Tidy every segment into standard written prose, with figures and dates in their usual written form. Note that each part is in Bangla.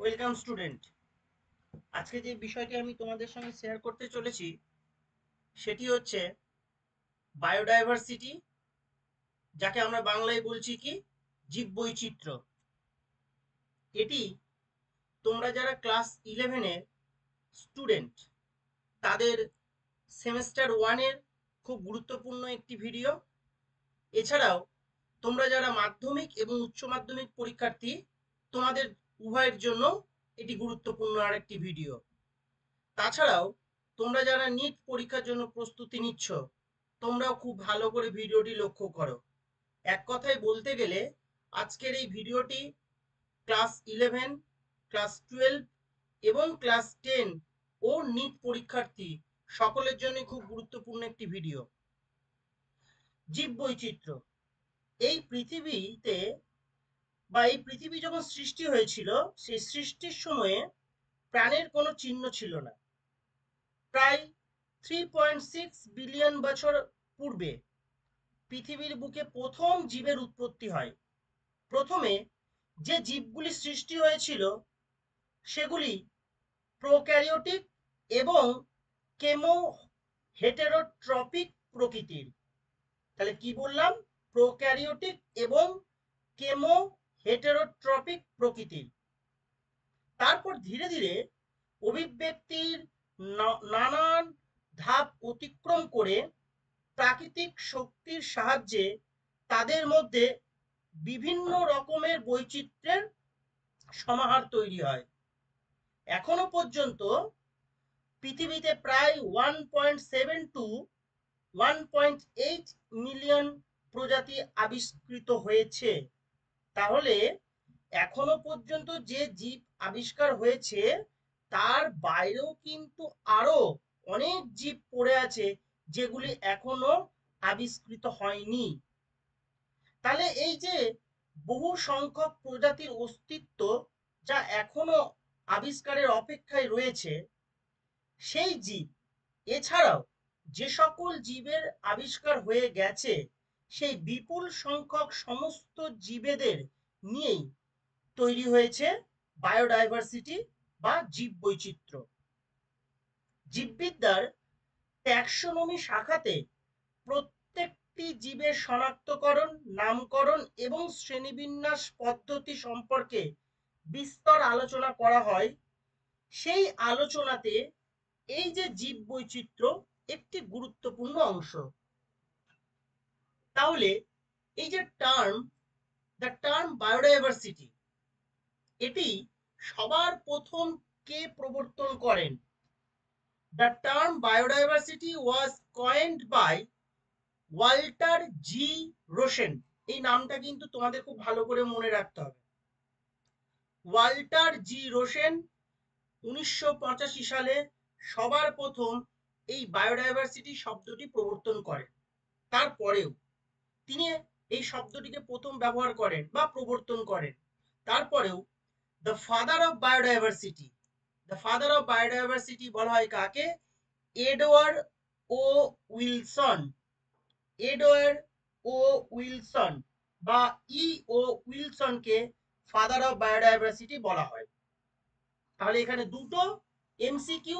Welcome student. আজকে যে বিষয়টি আমি তোমাদের সঙ্গে শেয়ার করতে চলেছি সেটি হচ্ছে বায়োডাইভার্সিটি, যাকে আমরা বাংলায় বলছি কি জীববৈচিত্র্য। এটি তোমরা যারা ক্লাস 11-এর স্টুডেন্ট তাদের সেমেস্টার 1-এর খুব গুরুত্বপূর্ণ একটি ভিডিও। এছাড়াও তোমরা যারা মাধ্যমিক এবং উচ্চ মাধ্যমিক পরীক্ষার্থী তোমাদের উভয়ের জন্য এটি গুরুত্বপূর্ণ আরেকটি ভিডিও। তাছাড়াও তোমরা যারা নিট পরীক্ষার জন্য প্রস্তুতি নিচ্ছ তোমরাও খুব ভালো করে ভিডিওটি লক্ষ্য করো। এক কথায় বলতে গেলে আজকের এই ভিডিওটি ক্লাস 11, ক্লাস 12 এবং ক্লাস 10 ও নিট পরীক্ষার্থী সকলের জন্য খুব গুরুত্বপূর্ণ একটি ভিডিও। জীববৈচিত্র্য। এই পৃথিবীতে বা এই পৃথিবী যখন সৃষ্টি হয়েছিল সেই সৃষ্টির সময়ে প্রাণের কোনো চিহ্ন ছিল না। প্রায় 3.6 বিলিয়ন বছর পূর্বে পৃথিবীর বুকে প্রথম জীবের উৎপত্তি হয়। প্রথমে যে জীবগুলি সৃষ্টি হয়েছিল সেগুলি প্রোক্যারিওটিক এবং কেমো হেটেরোট্রপিক প্রকৃতির। তাহলে কি বললাম? প্রোক্যারিওটিক এবং কেমো হেটেরোট্রপিক প্রকৃতির। তারপর ধীরে ধীরে অভিব্যক্তির নানান ধাপ অতিক্রম করে প্রাকৃতিক শক্তির সাহায্যে তাদের মধ্যে বিভিন্ন রকমের বৈচিত্র্যের সমাহার তৈরি হয়। এখনো পর্যন্ত পৃথিবীতে প্রায় 1.7 টু 1.8 মিলিয়ন প্রজাতি আবিষ্কৃত হয়েছে। তাহলে এখনো পর্যন্ত যে জীব আবিষ্কার হয়েছে তার বাইরেও কিন্তু আরো অনেক জীব পড়ে আছে যেগুলি এখনো আবিষ্কৃত হয়নি। তাহলে এই যে বহু সংখ্যক প্রজাতির অস্তিত্ব যা এখনো আবিষ্কারের অপেক্ষায় রয়েছে সেই জীব, এছাড়াও যে সকল জীবের আবিষ্কার হয়ে গেছে সেই বিপুল সংখ্যক সমস্ত জীবেদের নিয়েই তৈরি হয়েছে বায়োডাইভার্সিটি বা জীববৈচিত্র্য। জীববিদ্যার ট্যাক্সোনমি শাখাতে প্রত্যেকটি জীবের শনাক্তকরণ, নামকরণ এবং শ্রেণীবিন্যাস পদ্ধতি সম্পর্কে বিস্তর আলোচনা করা হয়। সেই আলোচনাতে এই যে জীববৈচিত্র্য একটি গুরুত্বপূর্ণ অংশ। তাহলে এই যে দ্য টার্ম বায়োডাইভার্সিটি, এটি সবার প্রথম কে প্রবর্তন করেন? The term biodiversity was coined by Walter G Rosen. এই নামটা কিন্তু তোমাদের খুব ভালো করে মনে রাখতে হবে। ওয়াল্টার জি রোসেন 1985 সালে সবার প্রথম এই বায়োডাইভার্সিটি শব্দটি প্রবর্তন করেন। তারপরেও তিনি এই শব্দটিকে প্রথম ব্যবহার করেন বা প্রবর্তন করেন। তারপরেও the father of biodiversity, the father of biodiversity বলা হয় কাকে? এডওয়ার্ড ও উইলসন। এডওয়ার্ড ও উইলসন বা ই ও উইলসনকে ফাদার অফ বায়োডাইভার্সিটি বলা হয়। তাহলে এখানে দুটো এমসিকিউ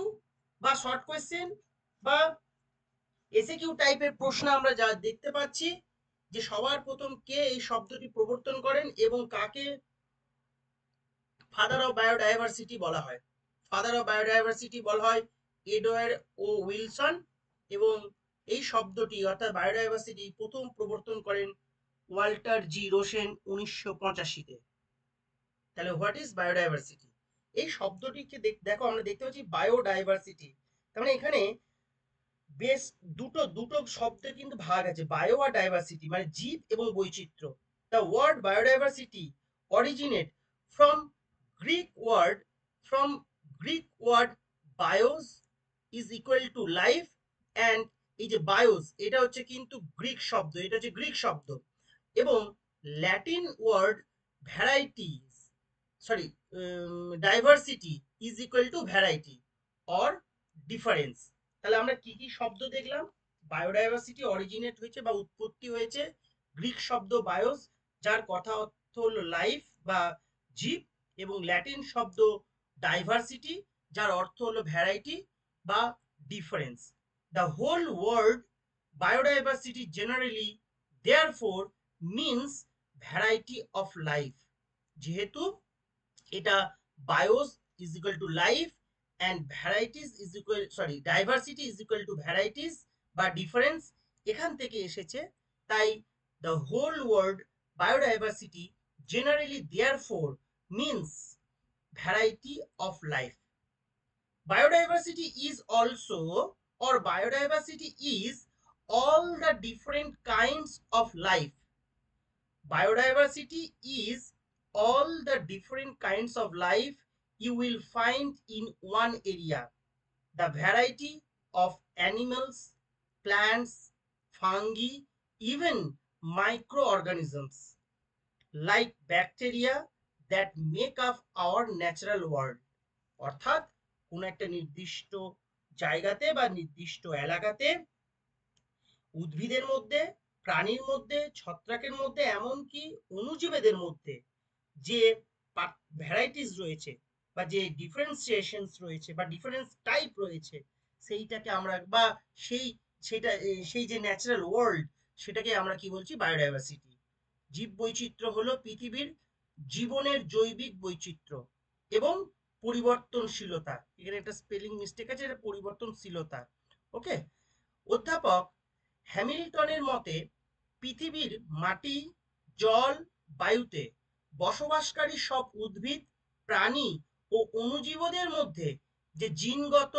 বা শর্ট কোয়েশ্চেন বা এসএকিউ টাইপের প্রশ্ন আমরা যা দেখতে পাচ্ছি যে সবার প্রথম কে এই শব্দটি প্রবর্তন করেন এবং কাকে ফাদার অফ বায়োডাইভার্সিটি বলা হয়। ফাদার অফ বায়োডাইভার্সিটি বলা হয় এডওয়ার্ড ও উইলসন এবং এই শব্দটি অর্থাৎ বায়োডাইভার্সিটি প্রথম প্রবর্তন করেন ওয়াল্টার জি রোসেন 1985-তে। তাহলে হোয়াট ইজ বায়োডাইভার্সিটি? এই শব্দটিকে দেখো আমরা দেখতে পাচ্ছি বায়োডাইভার্সিটি, তার মানে এখানে বেশ দুটো দুটো শব্দে কিন্তু ভাগ আছে, বায়ো আর ডাইভার্সিটি, মানে জীব এবং বৈচিত্র্য। The word biodiversity originate from Greek word from Greek word bios is equal to life and এই যে বায়োস এটা হচ্ছে কিন্তু গ্রিক শব্দ, এটা হচ্ছে গ্রিক শব্দ, এবং Latin word varieties sorry diversity is equal to variety or difference. তাহলে আমরা কি কি শব্দ দেখলাম? বায়োডাইভার্সিটি অরিজিনেট হয়েছে বা উৎপত্তি হয়েছে গ্রিক শব্দ বায়োস, যার কথা অর্থ হলো লাইফ বা জীব, এবং ল্যাটিন শব্দ ডাইভার্সিটি, যার অর্থ হলো ভ্যারাইটি বা difference. The whole world biodiversity generally therefore means variety of life. যেহেতু এটা bios is equal to life and varieties is equal diversity is equal to varieties বা ডিফারেন্স এখান থেকে এসেছে, তাই the whole world biodiversity generally therefore means variety of life. Biodiversity is also, or biodiversity is all the different kinds of life. Biodiversity is all the different kinds of life you will find in one area. The variety of animals, plants, fungi, even microorganisms like bacteria that make up our natural world. অর্থাৎ কোন একটা নির্দিষ্ট জায়গাতে বা নির্দিষ্ট এলাকাতে উদ্ভিদের মধ্যে, প্রাণীর মধ্যে, ছত্রাকের মধ্যে, এমনকি অণুজীবেদের মধ্যে যে ভ্যারাইটিস রয়েছে বা যে ডিফারেন্সিয়েশনস রয়েছে বা ডিফারেন্স টাইপ রয়েছে, সেইটাকে আমরা বা সেই যে ন্যাচারাল ওয়ার্ল্ড, সেটাকে আমরা কি বলছি? বায়োডাইভার্সিটি। জীব বৈচিত্র্য হলো পৃথিবীর জীবনের জৈবিক বৈচিত্র্য এবং পরিবর্তনশীলতা। এখানে একটা স্পেলিং মিস্টেক আছে, এটা পরিবর্তনশীলতা। ওকে। অধ্যাপক হ্যামিল্টনের মতে পৃথিবীর মাটি, জল, বায়ুতে বসবাসকারী সব উদ্ভিদ, প্রাণী ও অণুজীবদের মধ্যে যে জিনগত,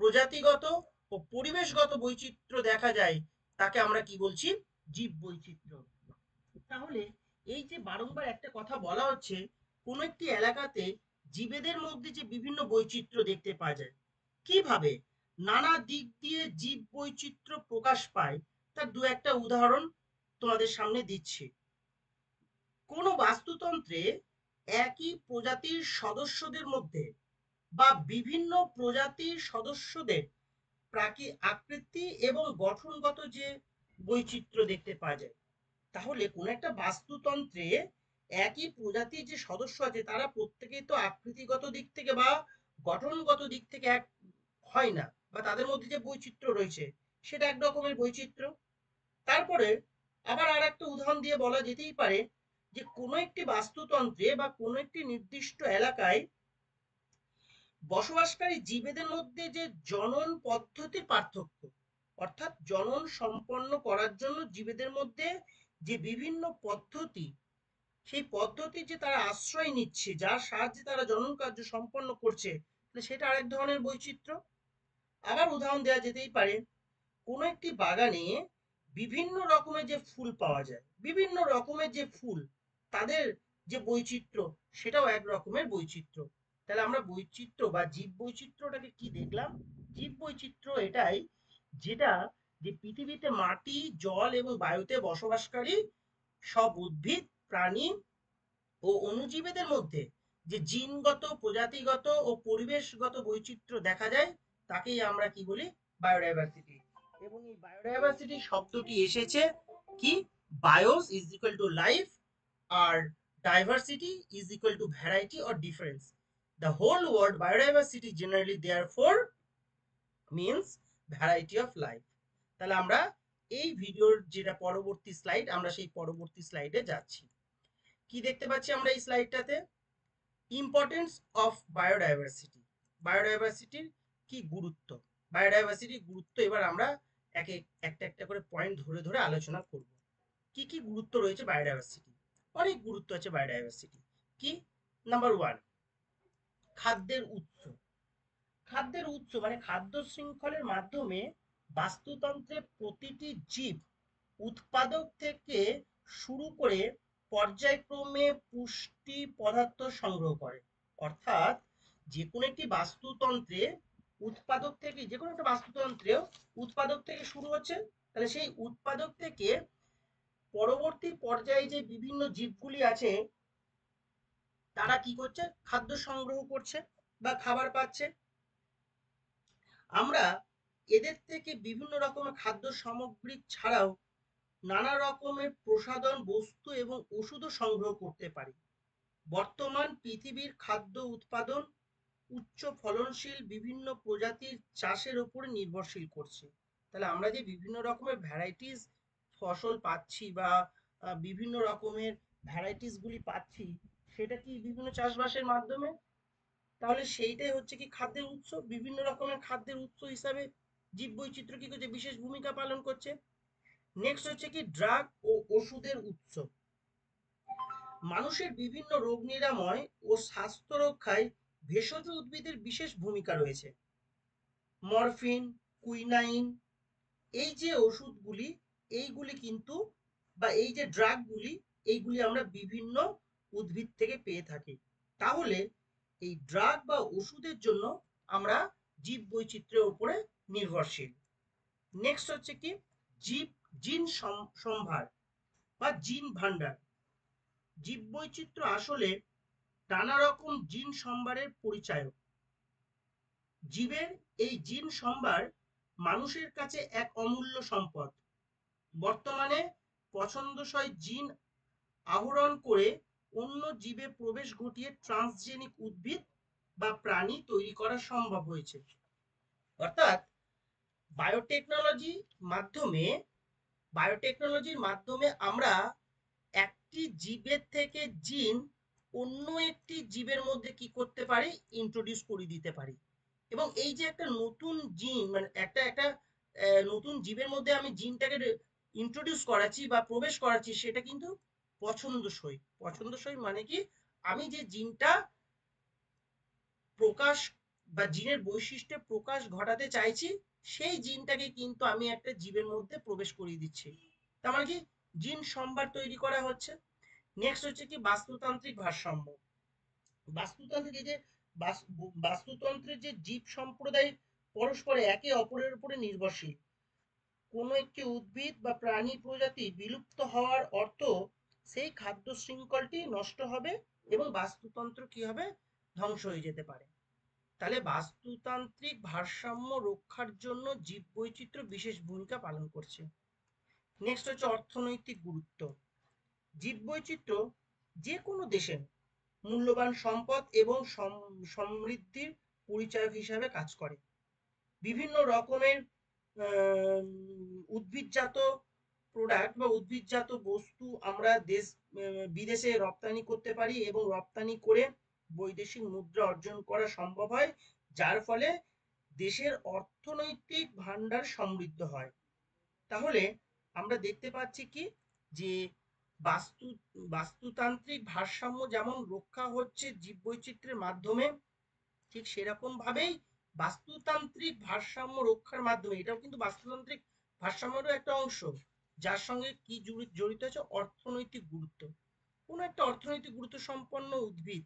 প্রজাতিগত ও পরিবেশগত বৈচিত্র্য দেখা যায় তাকে আমরা কি বলছি? জীব বৈচিত্র্য। তাহলে এই যে বারংবার একটা কথা বলা হচ্ছে, কোন একটি এলাকাতে জীবেদের মধ্যে যে বিভিন্ন বৈচিত্র্য দেখতে পাওয়া যায়, কিভাবে নানা দিক দিয়ে জীব বৈচিত্র্য প্রকাশ পায়, তার দু একটা উদাহরণ তোমাদের সামনে দিচ্ছি। কোন বাস্তুতন্ত্রে একই প্রজাতির সদস্যদের মধ্যে বা বিভিন্ন প্রজাতির সদস্যদের আকৃতি এবং গঠনগত যে বৈচিত্র্য দেখতে পাওয়া যায়, তাহলে কোন একটা বাস্তুতন্ত্রে একই প্রজাতির যে সদস্য আছে তারা প্রত্যেকেই তো আকৃতিগত দিক থেকে বা গঠনগত দিক থেকে এক হয় না, বা তাদের মধ্যে যে বৈচিত্র্য রয়েছে সেটা এক রকমের বৈচিত্র্য। তারপরে আবার আর একটা উদাহরণ দিয়ে বলা যেতেই পারে যে কোনো একটি বাস্তুতন্ত্রে বা কোনো একটি নির্দিষ্ট এলাকায় বসবাসকারী জীবেদের মধ্যে যে জনন পদ্ধতির পার্থক্য, অর্থাৎ জনন সম্পন্ন করার জন্য জীবেদের মধ্যে যে বিভিন্ন পদ্ধতি, সেই পদ্ধতি যে তারা আশ্রয় নিচ্ছে, যার সাহায্যে তারা জনন কার্য সম্পন্ন করছে, সেটা আরেক ধরনের বৈচিত্র্য। আবার উদাহরণ দেওয়া যেতেই পারে, কোনো একটি বাগানে বিভিন্ন রকমের যে ফুল পাওয়া যায়, বিভিন্ন রকমের যে ফুল, তাদের যে বৈচিত্র্য, সেটাও এক রকমের বৈচিত্র্য। তাহলে আমরা বৈচিত্র্য বা জীব বৈচিত্র্যটাকে কি দেখলাম? জীব বৈচিত্র্য এটাই, যেটা যে পৃথিবীতে মাটি, জল এবং বায়ুতে বসবাসকারী সব উদ্ভিদ, প্রাণী ও অণুজীবেদের মধ্যে যে জিনগত, প্রজাতিগত ও পরিবেশগত বৈচিত্র্য দেখা যায়, তাকেই আমরা কি বলি? বায়োডাইভার্সিটি। এবং এই বায়োডাইভার্সিটি শব্দটি এসেছে কি? Bios is equal to life, আর diversity is equal to variety or difference. The whole world biodiversity generally therefore means variety of life. তাহলে আমরা এই ভিডিওর যেটা পরবর্তী স্লাইড, আমরা সেই পরবর্তী স্লাইডে যাচ্ছি। কি দেখতে পাচ্ছি আমরা এই স্লাইডটাতে? Importance of biodiversity. বায়োডাইভার্সিটির কি গুরুত্ব, বায়োডাইভার্সিটির গুরুত্ব এবার আমরা একটা একটা করে পয়েন্ট ধরে ধরে আলোচনা করব। কি কি গুরুত্ব রয়েছে বায়োডাইভার্সিটি? অনেক গুরুত্ব আছে বায়োডাইভার্সিটি। কি? নাম্বার 1, খাদ্যের উৎস। খাদ্যের উৎস মানে খাদ্য শৃঙ্খলের মাধ্যমে বাস্তুতন্ত্রের প্রতিটি জীব উৎপাদক থেকে শুরু করে পর্যায়ক্রমে পুষ্টি পদার্থ সংগ্রহ করে। অর্থাৎ যে কোনো একটি বাস্তুতন্ত্রে উৎপাদক থেকে, যে কোনো একটা বাস্তুতন্ত্রেও উৎপাদক থেকে শুরু হচ্ছে, তাহলে সেই উৎপাদক থেকে পরবর্তী পর্যায়ে যে বিভিন্ন জীবগুলি আছে তারা কি করছে? খাদ্য সংগ্রহ করছে বা খাবার পাচ্ছে। আমরা এদের থেকে বিভিন্ন রকমের খাদ্য সামগ্রী ছাড়াও নানা রকমের প্রসাধন বস্তু এবং ওষুধও সংগ্রহ করতে পারি। বর্তমান পৃথিবীর খাদ্য উৎপাদন উচ্চ ফলনশীল বিভিন্ন প্রজাতির চাষের উপরে নির্ভরশীল করছে। তাহলে আমরা যে বিভিন্ন রকমের ভ্যারাইটিস ফসল পাচ্ছি বা বিভিন্ন রকমের ভ্যারাইটিস গুলি পাচ্ছি, সেটা কি বিভিন্ন চাষবাসের মাধ্যমে? তাহলে সেইটাই হচ্ছে কি খাদ্যের উৎস। বিভিন্ন রকমের খাদ্যের উৎস হিসাবে জীববৈচিত্র্য কি করছে, বিশেষ ভূমিকা পালন করছে। নেক্সট হচ্ছে কি ড্রাগ ও ওষুধের উৎস। মানুষের বিভিন্ন রোগ নিরাময় ও স্বাস্থ্য রক্ষায় ভেষজ উদ্ভিদের বিশেষ ভূমিকা রয়েছে। মরফিন, কুইনাইন, এই যে ওষুধগুলি, এইগুলি কিন্তু বা এই যে ড্রাগগুলি, এইগুলি আমরা বিভিন্ন উদ্ভিদ থেকে পেয়ে থাকি। তাহলে এই ড্রাগ বা ওষুধের জন্য আমরা জীব বৈচিত্র্যের উপরে নির্ভরশীল। নেক্সট হচ্ছে কি জীব জিন সম্ভার বা জিন ভান্ডার। জীববৈচিত্র্য আসলে নানা রকম জিন সম্ভারের পরিচায়ক। জীবের এই জিন সম্ভার মানুষের কাছে এক অমূল্য সম্পদ। বর্তমানে পছন্দসই জিন আহরণ করে অন্য জীবে প্রবেশ ঘটিয়ে ট্রান্সজেনিক উদ্ভিদ বা প্রাণী তৈরি করা সম্ভব হয়েছে। অর্থাৎ বায়োটেকনোলজি মাধ্যমে বায়োটেকনোলজির মাধ্যমে আমরা একটি জীবের থেকে জিন অন্য একটি জীবের মধ্যে কি করতে পারি, ইন্ট্রোডিউস করে দিতে পারি। এবং এই যে একটা নতুন জিন মানে একটা একটা নতুন জীবের মধ্যে আমি জিনটাকে ইন্ট্রোডিউস করাচ্ছি বা প্রবেশ করাচ্ছি, সেটা কিন্তু পছন্দসই। পছন্দসই মানে কি, আমি যে জিনটা প্রকাশ বা জিনের বৈশিষ্ট্যে প্রকাশ ঘটাতে চাইছি, সেই জিনটাকে কিন্তু আমি একটা জীবের মধ্যে প্রবেশ করিয়ে দিচ্ছি। তার মানে কি জিন সম্ভার তৈরি করা হচ্ছে। নেক্সট হচ্ছে কি বাস্তুতান্ত্রিক ভারসাম্য। বাস্তুতান্ত্রিক এই যে বাস্তুতন্ত্রের যে জীব সম্প্রদায় পরস্পরে একে অপরের উপরে নির্ভরশীল। কোনো একটি উদ্ভিদ বা প্রাণী প্রজাতি বিলুপ্ত হওয়ার অর্থ সেই খাদ্য শৃঙ্খলটি নষ্ট হবে এবং বাস্তুতন্ত্র কি হবে, ধ্বংস হয়ে যেতে পারে। তাহলে বাস্তুতান্ত্রিক ভারসাম্য রক্ষার জন্য জীববৈচিত্র্য বিশেষ ভূমিকা পালন করছে। নেক্সট হচ্ছে অর্থনৈতিক গুরুত্ব। জীববৈচিত্র্য যে কোনো দেশের মূল্যবান সম্পদ এবং সমৃদ্ধির পরিচায়ক হিসাবে কাজ করে। বিভিন্ন রকমের উদ্ভিদজাত প্রোডাক্ট বা উদ্ভিদজাত বস্তু আমরা দেশ বিদেশে রপ্তানি করতে পারি এবং রপ্তানি করে বৈদেশিক মুদ্রা অর্জন করা সম্ভব হয়, যার ফলে দেশের অর্থনৈতিক ভান্ডার সমৃদ্ধ হয়। তাহলে আমরা দেখতে পাচ্ছি কি যে বাস্তু বাস্তুতান্ত্রিক ভারসাম্য যেমন রক্ষা হচ্ছে জীববৈচিত্র্যের মাধ্যমে, ঠিক সেরকম ভাবেই বাস্তুতান্ত্রিক ভারসাম্য রক্ষার মাধ্যমে, এটাও কিন্তু বাস্তুতান্ত্রিক ভারসাম্যেরও একটা অংশ, যার সঙ্গে কি জড়িত আছে, অর্থনৈতিক গুরুত্ব। কোনো একটা অর্থনৈতিক গুরুত্ব সম্পন্ন উদ্ভিদ,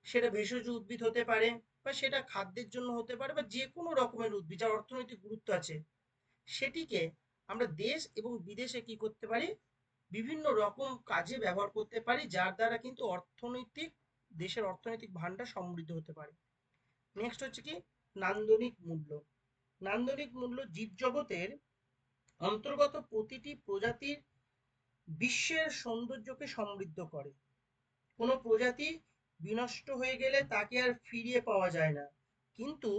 সেটা ভেষজ উদ্ভিদ হতে পারে বা সেটা খাদ্যের জন্য হতে পারে বা যে কোনো রকমের উদ্ভিদ যার অর্থনৈতিক গুরুত্ব আছে, সেটিকে আমরা দেশ এবং বিদেশে কি করতে পারি, বিভিন্ন রকম কাজে ব্যবহার করতে পারি, যার দ্বারা কিন্তু দেশের অর্থনৈতিক ভান্ডার সমৃদ্ধ হতে পারে। নেক্সট হচ্ছে কি নান্দনিক মূল্য। নান্দনিক মূল্য জীবজগতের অন্তর্গত প্রতিটি প্রজাতির বিশ্বের সৌন্দর্যকে সমৃদ্ধ করে। কোনো প্রজাতি বিনষ্ট হয়ে গেলে তাকে আর ফিরিয়ে পাওয়া যায় না, কিন্তু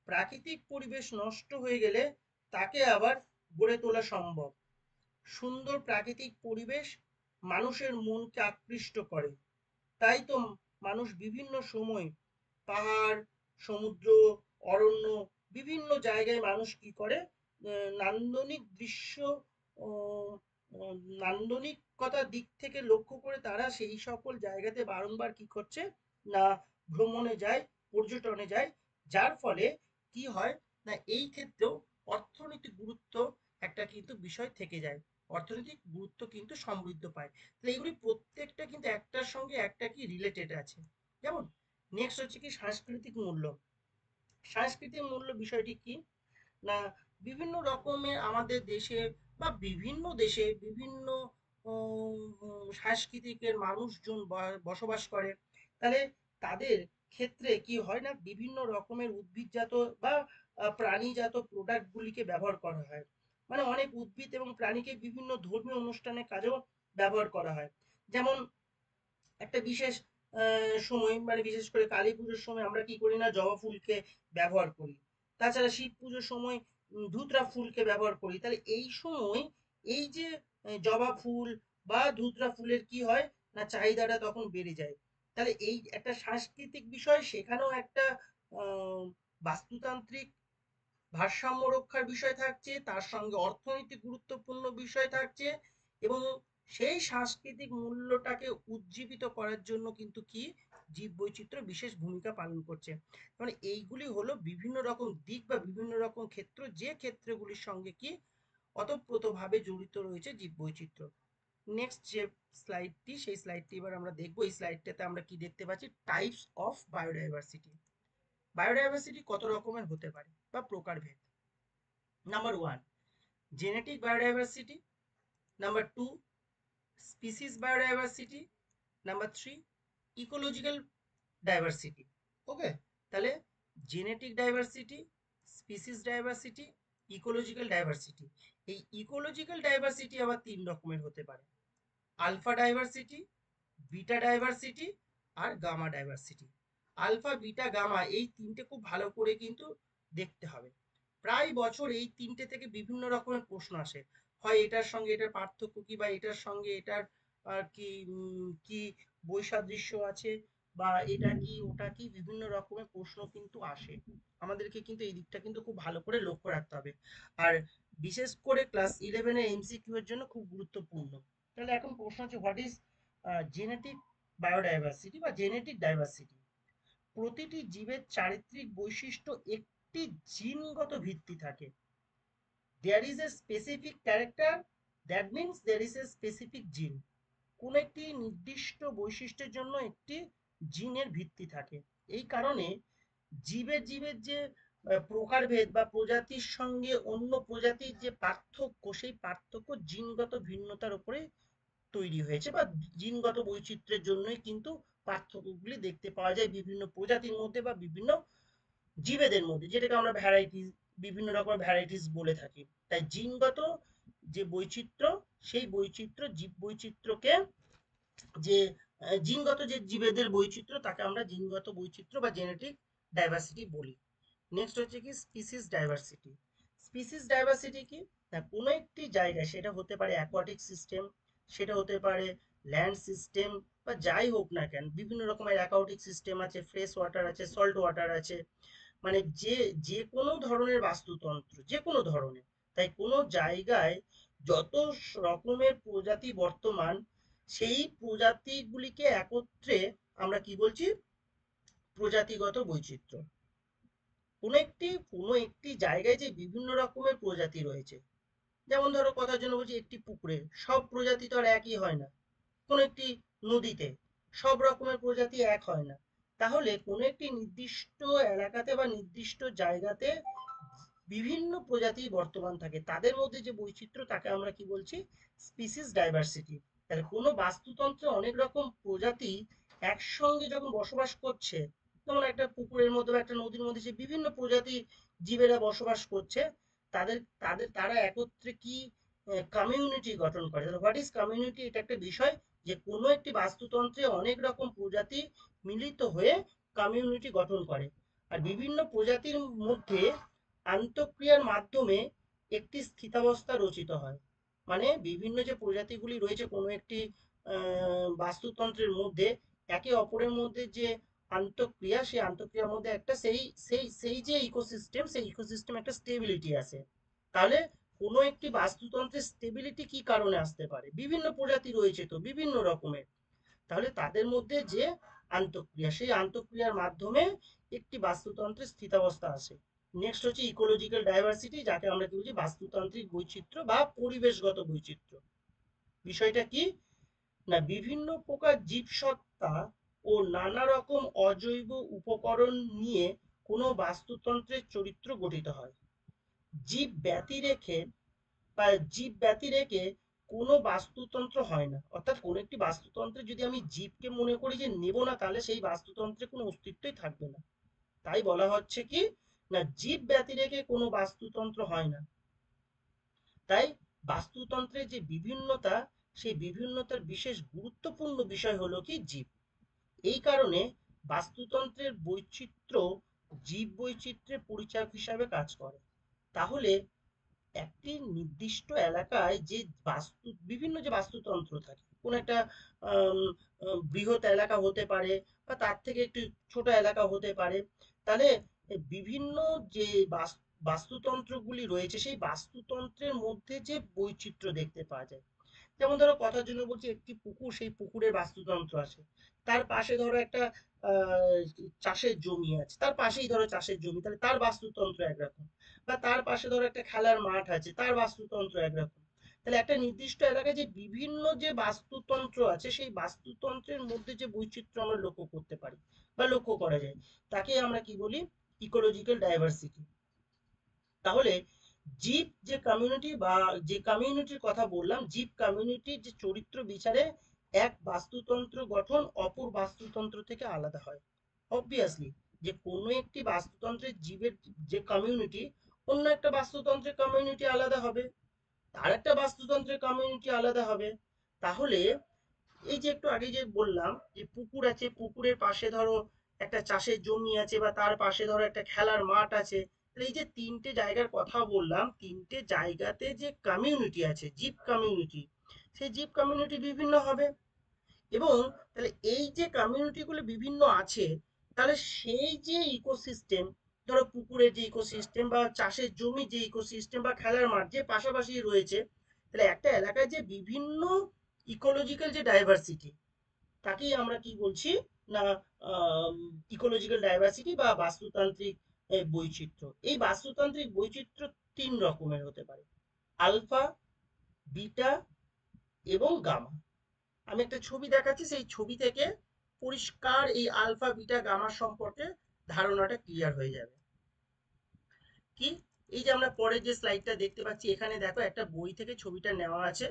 প্রাকৃতিক পরিবেশ নষ্ট হয়ে গেলে তাকে আবার গড়ে তোলা সম্ভব। সুন্দর প্রাকৃতিক পরিবেশ মানুষের মনকে আকৃষ্ট করে। তাই তো মানুষ বিভিন্ন সময় পাহাড়, সমুদ্র, অরণ্য, বিভিন্ন জায়গায় মানুষ কি করে, নান্দনিক দৃশ্য, নান্দনিকতার দিক থেকে লক্ষ্য করে তারা সেই সকল জায়গাতে বারংবার কি করছে না, ভ্রমণে যায়, পর্যটনে যায়। যার ফলে কি হয় না, এই ক্ষেত্রেও অর্থনৈতিক গুরুত্ব একটা কিন্তু বিষয় থেকে যায়, অর্থনৈতিক গুরুত্ব কিন্তু সমৃদ্ধ পায়। তাহলে এগুলি প্রত্যেকটা কিন্তু একটার সঙ্গে একটা কি রিলেটেড আছে। যেমন নেক্সট হচ্ছে কি সাংস্কৃতিক মূল্য। সাংস্কৃতিক মূল্য বিষয়টি কি না, বিভিন্ন রকমের আমাদের দেশে বা বিভিন্ন দেশে বিভিন্ন সাংস্কৃতিকের মানুষজন বসবাস করে। তাহলে তাদের ক্ষেত্রে কি হয় না, বিভিন্ন রকমের উদ্ভিদজাত বা প্রাণীজাত প্রোডাক্টগুলিকে ব্যবহার করা হয়। মানে অনেক উদ্ভিদ এবং প্রাণীকে বিভিন্ন ধর্মীয় অনুষ্ঠানে কাজেও ব্যবহার করা হয়। যেমন একটা বিশেষ সময়, মানে বিশেষ করে কালী পুজোর সময় আমরা কি করি না, জবা ফুলকে ব্যবহার করি। তাছাড়া শিব পুজোর সময় ধুতরা ফুলকে ব্যবহার করি। তাহলে এই সময় এই যে জবা ফুল বা ধুতরা ফুলের কি হয় না, চাহিদাটা তখন বেড়ে যায়। তাহলে এই একটা সাংস্কৃতিক বিষয়, সেখানেও একটা আহ, বাস্তুতান্ত্রিক ভারসাম্য রক্ষার বিষয় থাকছে, তার সঙ্গে অর্থনৈতিক গুরুত্বপূর্ণ বিষয় থাকছে, এবং সেই সাংস্কৃতিক মূল্যটাকে উজ্জীবিত করার জন্য কিন্তু কি জীববৈচিত্র্য বিশেষ ভূমিকা পালন করছে। মানে এইগুলি হলো বিভিন্ন রকম দিক বা বিভিন্ন রকম ক্ষেত্র, যে ক্ষেত্রগুলির সঙ্গে কি ওতপ্রোতভাবে জড়িত রয়েছে জীববৈচিত্র্য। নেক্সট যে স্লাইডটি, সেই স্লাইডটি এবার আমরা দেখবো। এই স্লাইডটাতে আমরা কি দেখতে পাচ্ছি, টাইপস অফ বায়োডাইভার্সিটি। বায়োডাইভার্সিটি কত রকমের হতে পারে বা প্রকারভেদ। Number one, genetic biodiversity. Number two, species biodiversity. Number three, ecological diversity. Okay, তাহলে genetic diversity, species diversity, ecological diversity. এই ইকোলজিক্যাল ডাইভার্সিটি আবার তিন রকমের হতে পারে: আলফা ডাইভার্সিটি, বিটা ডাইভার্সিটি, আর gamma diversity. Alpha, beta, gamma এই তিনটে খুব ভালো করে কিন্তু দেখতে হবে। প্রায় বছর এই তিনটে থেকে বিভিন্ন রকমের প্রশ্ন আসে, হয় এটার সঙ্গে এটার পার্থক্য কি, বা এটার সঙ্গে এটার কি কি বৈসাদৃশ্য আছে, বা এটা কি ওটা কি, বিভিন্ন রকমের প্রশ্ন কিন্তু আসে। আমাদেরকে কিন্তু এই দিকটা কিন্তু খুব ভালো করে লক্ষ্য রাখতে হবে, আর বিশেষ করে ক্লাস 11 এর এমসিকিউ এর জন্য খুব গুরুত্বপূর্ণ। তাহলে এখন প্রশ্ন হচ্ছে, হোয়াট ইজ জেনেটিক বায়োডাইভার্সিটি বা জেনেটিক ডাইভার্সিটি? প্রতিটি জীবের চারিত্রিক বৈশিষ্ট্য একটি জিনগত ভিত্তি থাকে। There is a specific character, that means there is a specific gene. কোন একটি নির্দিষ্ট বৈশিষ্ট্যের জন্য একটি জিনের ভিত্তি থাকে। এই কারণে জীবের জীবের যে প্রকারভেদ বা প্রজাতির সঙ্গে অন্য প্রজাতির যে পার্থক্য, সেই পার্থক্য জিনগত ভিন্নতার উপরে তৈরি হয়েছে, বা জিনগত বৈচিত্র্যের জন্যই কিন্তু পার্থক্যগুলি দেখতে পাওয়া যায় বিভিন্ন প্রজাতির মধ্যে বা বিভিন্ন জীবেদের মধ্যে, যেটাকে আমরা ভ্যারাইটিস, বিভিন্ন রকমের ভ্যারাইটিস বলে থাকি। তাই জিনগত যে বৈচিত্র্য, সেই বৈচিত্র্য জীব বৈচিত্র্যকে, যে জিনগত যে জীবেদের বৈচিত্র্য, তাকে আমরা জিনগত বৈচিত্র্য বা জেনেটিক ডাইভার্সিটি বলি। নেক্সট হচ্ছে কি স্পিসিস ডাইভার্সিটি। স্পিসিস ডাইভার্সিটি কি না, কোনো একটি জায়গায়, সেটা হতে পারে অ্যাকোয়াটিক সিস্টেম, সেটা হতে পারে ল্যান্ড সিস্টেম, বা যাই হোক না কেন, বিভিন্ন রকমের অ্যাকোয়াটিক সিস্টেম আছে, ফ্রেশ ওয়াটার আছে, সল্ট ওয়াটার আছে, মানে যে যে কোনো ধরনের বাস্তুতন্ত্র, যে কোনো ধরনের। তাই কোনো জায়গায় যত রকমের প্রজাতি বর্তমান, সেই প্রজাতিগুলিকে একত্রে আমরা কি বলছি, প্রজাতিগত বৈচিত্র্য। কোনো একটি জায়গায় যে বিভিন্ন রকমের প্রজাতি রয়েছে, যেমন ধরো কথার জন্য বলছি, একটি পুকুরে সব প্রজাতি তো আর একই হয় না, কোনো একটি নদীতে সব রকমের প্রজাতি এক হয় না। তাহলে কোনো একটি নির্দিষ্ট এলাকাতে বা নির্দিষ্ট জায়গাতে বিভিন্ন প্রজাতি বর্তমান থাকে, তাদের মধ্যে যে বৈচিত্র্য, তাকে আমরা কি বলছি, স্পিসিস ডাইভার্সিটি। তাহলে কোনো বাস্তুতন্ত্রে অনেক রকম প্রজাতি একসঙ্গে যখন বসবাস করছে, যেমন একটা পুকুরের মধ্যে বা একটা নদীর মধ্যে যে বিভিন্ন প্রজাতি জীবেরা বসবাস করছে, তাদের তাদের তারা একত্রে কি কমিউনিটি গঠন করে। What is community? এটা একটা বিষয়, যে কোনো একটি বাস্তুতন্ত্রে অনেক রকম প্রজাতি মিলিত হয়ে কমিউনিটি গঠন করে। আর বিভিন্ন প্রজাতির মধ্যে আন্তঃক্রিয়ার মাধ্যমে একটি স্থিতাবস্থা রচিত হয়। মানে বিভিন্ন যে প্রজাতিগুলি রয়েছে কোনো একটি বাস্তুতন্ত্রের মধ্যে, একে অপরের মধ্যে যে আন্তঃক্রিয়া, সেই আন্তঃক্রিয়ার মধ্যে একটা সেই সেই সেই যে ইকোসিস্টেম, সেই ইকোসিস্টেম একটা স্টেবিলিটি আসে। তাহলে কোনো একটি বাস্তুতন্ত্রের স্টেবিলিটি কি কারণে আসতে পারে, বিভিন্ন প্রজাতি রয়েছে তো বিভিন্ন রকমের, তাহলে তাদের মধ্যে যে আন্তঃক্রিয়া, সেই আন্তঃক্রিয়ার মাধ্যমে একটি বাস্তুতন্ত্রের স্থিতাবস্থা আসে। নেক্সট হচ্ছে ইকোলজিক্যাল ডাইভার্সিটি, যাকে আমরা কি বলছি, বাস্তুতান্ত্রিক বৈচিত্র্য বা পরিবেশগত বৈচিত্র্য। বিষয়টা কি না, বিভিন্ন প্রকার জীবসত্তা ও নানা রকম অজৈব উপকরণ নিয়ে কোনো বাস্তুতন্ত্রের চরিত্র গঠিত হয়। জীব ব্যতি রেখে বা জীব ব্যতি রেখে কোনো বাস্তুতন্ত্র হয় না। অর্থাৎ কোনো একটি বাস্তুতন্ত্রে যদি আমি জীবকে মনে করি যে নেব না, তাহলে সেই বাস্তুতন্ত্রে কোনো অস্তিত্বই থাকবে না। তাই বলা হচ্ছে কি না, জীব ব্যতি রেখে কোনো বাস্তুতন্ত্র হয় না। তাই বাস্তুতন্ত্রের যে বিভিন্নতা, সেই বিভিন্নতার বিশেষ গুরুত্বপূর্ণ বিষয় হলো কি জীব। এই কারণে বাস্তুতন্ত্রের বৈচিত্র্য জীব বৈচিত্র্যের পরিচায়ক হিসাবে কাজ করে। তাহলে একটি নির্দিষ্ট এলাকায় যে বিভিন্ন যে বাস্তুতন্ত্র থাকে, কোন একটা আম, বৃহৎ এলাকা হতে পারে বা তার থেকে একটু ছোট এলাকা হতে পারে, তাহলে বিভিন্ন যে বাস্তুতন্ত্রগুলি রয়েছে সেই বাস্তুতন্ত্রের মধ্যে যে বৈচিত্র্য দেখতে পাওয়া যায়। যেমন ধরো কথার জন্য বলছি, একটি পুকুর, সেই পুকুরের বাস্তুতন্ত্র আছে। তার পাশে ধরো একটা আহ চাষের জমি আছে, তার পাশেই ধরো চাষের জমি, তাহলে তার বাস্তুতন্ত্র একরকম। বা তার পাশে ধরো একটা খেলার মাঠ আছে, তার বাস্তুতন্ত্র একরকম। তাহলে একটা নির্দিষ্ট এলাকায় যে বিভিন্ন যে বাস্তুতন্ত্র আছে সেই বাস্তুতন্ত্রের মধ্যে যে বৈচিত্র্য আমরা লক্ষ্য করতে পারি বা লক্ষ্য করা যায়, তাকে আমরা কি বলি? Ecological diversity. তাহলে জীব যে কমিউনিটি বা যে কমিউনিটির কথা বললাম, জীব কমিউনিটির যে চরিত্র বিচারে এক বাস্তুতন্ত্র গঠন অপর বাস্তুতন্ত্র থেকে আলাদা হয়। অবভিয়াসলি, যে কোনো একটি বাস্তুতন্ত্রের জীবের যে কমিউনিটি, অন্য একটা বাস্তুতন্ত্রের কমিউনিটি আলাদা হবে, তার একটা বাস্তুতন্ত্রের কমিউনিটি আলাদা হবে। তাহলে এই যে একটু আগে যে বললাম যে পুকুর আছে, পুকুরের পাশে ধরো একটা চাষের জমি আছে বা তার পাশে ধরো একটা খেলার মাঠ আছে, এই যে তিনটে জায়গার কথা বললাম, তিনটে জায়গাতে যে কমিউনিটি আছে, জীব কমিউনিটি, সেই জীব কমিউনিটি বিভিন্ন হবে। এবং তাহলে এই যে কমিউনিটি গুলো বিভিন্ন আছে, তাহলে সেই যে ইকোসিস্টেম, ধরো পুকুরের যে ইকোসিস্টেম বা চাষের জমি যে ইকোসিস্টেম বা খেলার মাঠ যে পাশাপাশি রয়েছে, তাহলে একটা এলাকায় যে বিভিন্ন ইকোলজিক্যাল যে ডাইভার্সিটি, তাকেই আমরা কি বলছি না ইকোলজিক্যাল ডাইভার্সিটি বা বাস্তুতান্ত্রিক বৈচিত্র্য। এই বাস্তুতান্ত্রিক বৈচিত্র্য তিন রকমের হতে পারে: আলফা, বিটা এবং গামা। আমি একটা ছবি দেখাচ্ছি, সেই ছবি থেকে পরিষ্কার এই আলফা বিটা গামা সম্পর্কে ধারণাটা ক্লিয়ার হয়ে যাবে। কি, এই যে আমরা পরের যে স্লাইডটা দেখতে পাচ্ছি, এখানে দেখো একটা বই থেকে ছবিটা নেওয়া আছে।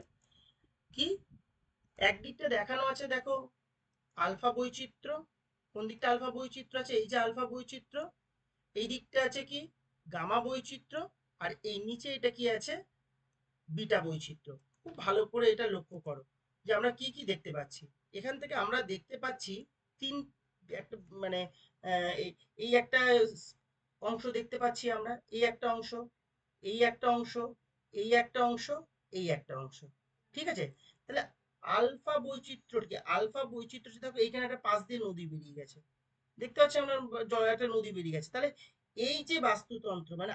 কি, একদিকটা দেখানো আছে দেখো আলফা বৈচিত্র্য, কোন দিকটা আলফা বৈচিত্র্য আছে? এই যে আলফা বৈচিত্র্য। এই দিকটা আছে কি? গামা বৈচিত্র্য। আর এই নিচে এটা কি আছে? বিটা বৈচিত্র্য। খুব ভালো করে এটা লক্ষ্য করো যে আমরা কি কি দেখতে পাচ্ছি। এখান থেকে আমরা দেখতে পাচ্ছি তিন একটা মানে এই একটা অংশ দেখতে পাচ্ছি আমরা, এই একটা অংশ, এই একটা অংশ, এই একটা অংশ, এই একটা অংশ। ঠিক আছে? তাহলে আলফা বৈচিত্র্য কি? আলফা বৈচিত্র্য দেখো এইখানে একটা পাশ দিয়ে নদী বেরিয়ে গেছে, দেখতে পাচ্ছি আমরা, একটা নদী বেরিয়ে গেছে। তাহলে এই যে বাস্তুতন্ত্র মানে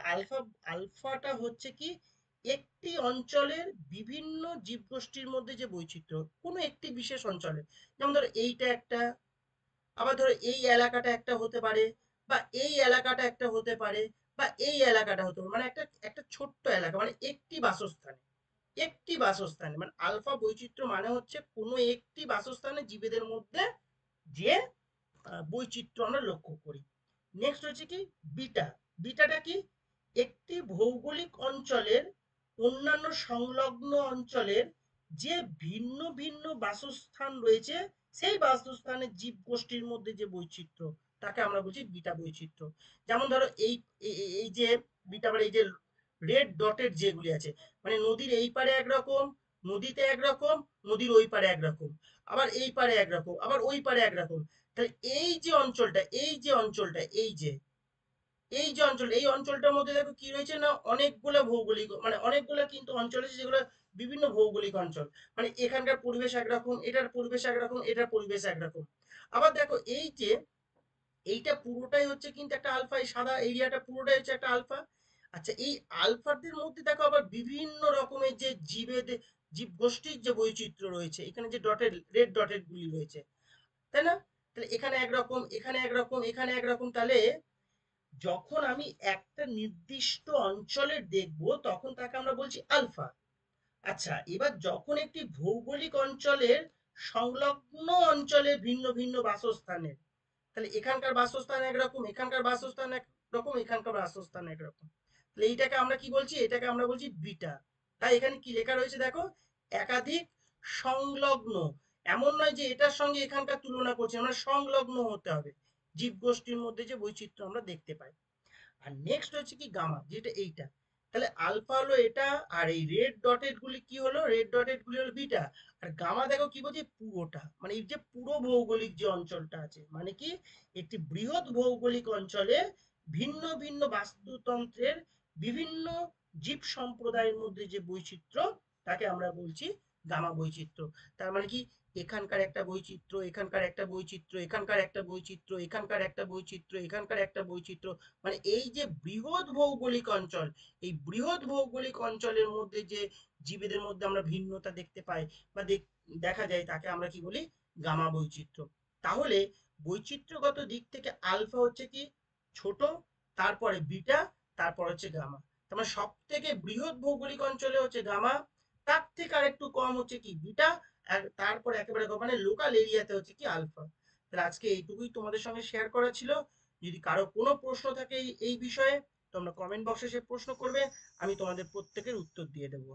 আলফাটা হচ্ছে কি একটি অঞ্চলের বিভিন্ন জীবগোষ্ঠীর মধ্যে যে বৈচিত্র্য, কোনো একটি বিশেষ অঞ্চলে। যেমন ধরো এইটা একটা, আবার ধরো এই এলাকাটা একটা হতে পারে, বা এই এলাকাটা একটা হতে পারে, বা এই এলাকাটা হতে পারে, মানে একটা একটা ছোট্ট এলাকা, মানে একটি বাসস্থানে, একটি বাসস্থানে মানে আলফা বৈচিত্র্য মানে হচ্ছে কোনো একটি বাসস্থানে জীবেদের মধ্যে যে বৈচিত্র্য আমরা লক্ষ্য করি। নেক্সট হচ্ছে কি বিটা। বিটাটা কি? একটি ভৌগোলিক অঞ্চলের অন্যান্য সংলগ্ন অঞ্চলের যে ভিন্ন ভিন্ন বাসস্থান রয়েছে, সেই বাসস্থানের জীব গোষ্ঠীর মধ্যে যে বৈচিত্র্য, তাকে আমরা বলছি বিটা বৈচিত্র্য। যেমন ধরো এই যে বিটা, মানে এই যে রেড ডটের যেগুলি আছে, মানে নদীর এই পারে একরকম, নদীতে একরকম, নদীর ওই পারে একরকম, আবার এই পারে একরকম, আবার ওই পারে একরকম। তাহলে এই যে অঞ্চলটা, এই যে অঞ্চলটা, এই যে অঞ্চল, এই অঞ্চলটার মধ্যে দেখো কি রয়েছে না, অনেকগুলো ভৌগোলিক মানে অনেকগুলো কিন্তু অঞ্চল আছে যেগুলো বিভিন্ন ভৌগোলিক অঞ্চল। মানে এখানকার পরিবেশ একরকম, এটার পরিবেশ একরকম, এটার পরিবেশ একরকম। আবার দেখো এই যে এইটা পুরোটাই হচ্ছে কিন্তু একটা আলফা, এই সাদা এরিয়াটা পুরোটাই হচ্ছে একটা আলফা। আচ্ছা, এই আলফাদের মধ্যে দেখো আবার বিভিন্ন রকমের যে জীব গোষ্ঠীর যে বৈচিত্র্য রয়েছে, এখানে যে ডটেড রেড ডটেড গুলি রয়েছে, তাই না? তাহলে এখানে একরকম, এখানে একরকম, এখানে একরকম। তাহলে যখন আমি একটা নির্দিষ্ট অঞ্চলের দেখব, তখন তাকে আমরা বলছি আলফা। আচ্ছা, এবার যখন একটি ভৌগোলিক অঞ্চলের সংলগ্ন অঞ্চলে ভিন্ন ভিন্ন বাসস্থানের, তাহলে এখানকার বাসস্থান একরকম, এখানকার বাসস্থান একরকম, এখানকার বাসস্থান একরকম, তাহলে এইটাকে আমরা কি বলছি? এটাকে আমরা বলছি বিটা। তাই এখানে কি লেখা রয়েছে দেখো, একাধিক সংলগ্ন। এমন নয় যে এটার সঙ্গে এখানকার তুলনা করছি, আমরা সংলগ্ন হতে হবে জীবগোষ্ঠীর মধ্যে যে বৈচিত্র্য আমরা দেখতে পাই। আর নেক্সট হচ্ছে কি গামা, যেটা এইটা। তাহলে আলফা হলো এটা, আর এই রেড ডটেড গুলি কি হলো, রেড ডটেড গুলি হলো বিটা। আর গামা দেখো কি বলছে, পুরোটা, মানে এই যে পুরো ভৌগোলিক যে অঞ্চলটা আছে, মানে কি একটি বৃহৎ ভৌগোলিক অঞ্চলে ভিন্ন ভিন্ন বাস্তুতন্ত্রের বিভিন্ন জীব সম্প্রদায়ের মধ্যে যে বৈচিত্র্য, তাকে আমরা বলছি গামা বৈচিত্র্য। তার মানে কি এখানকার একটা বৈচিত্র্য, এখানকার একটা বৈচিত্র্য, এখানকার একটা বৈচিত্র্য, এখানকার একটা বৈচিত্র্য, এখানকার একটা বৈচিত্র্য, মানে এই যে বৃহৎ ভৌগোলিক অঞ্চল, এই বৃহৎ ভৌগোলিক অঞ্চলের মধ্যে যে জীবেদের মধ্যে আমরা ভিন্নতা দেখতে পাই বা দেখা যায়, তাকে আমরা কি বলি, গামা বৈচিত্র্য। তাহলে বৈচিত্র্যগত দিক থেকে আলফা হচ্ছে কি ছোট, তারপরে বিটা, তারপর হচ্ছে গামা। তার মানে সব থেকে বৃহৎ ভৌগোলিক অঞ্চলে হচ্ছে গামা, তার থেকে আর একটু কম হচ্ছে কি বিটা, আর তারপর একেবারে মানে লোকাল এরিয়াতে হচ্ছে কি আলফা। তাহলে আজকে এইটুকুই তোমাদের সঙ্গে শেয়ার করা ছিল। যদি কারো কোনো প্রশ্ন থাকে এই বিষয়ে, তোমরা কমেন্ট বক্সে সে প্রশ্ন করবে, আমি তোমাদের প্রত্যেকের উত্তর দিয়ে দেবো।